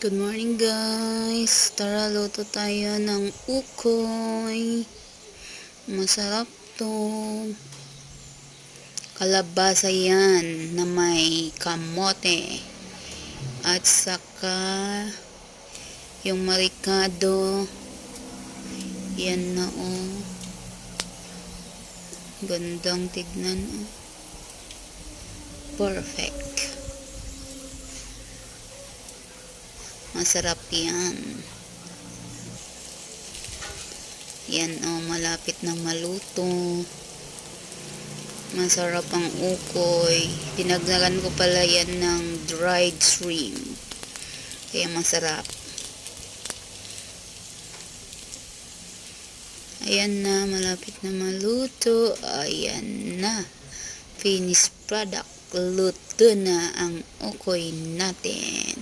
Good morning guys. Tara luto tayo ng ukoy. Masarap to. Kalabasa yan na may kamote. At saka yung marikado. Yan na oh. Gandang tignan oh. Perfect. Masarap yan. Yan o, malapit na maluto. Masarap ang ukoy. Dinagdagan ko pala yan ng dried shrimp. Kaya masarap. Ayan na, malapit na maluto. Ayan na. Finished product. Luto na ang ukoy natin.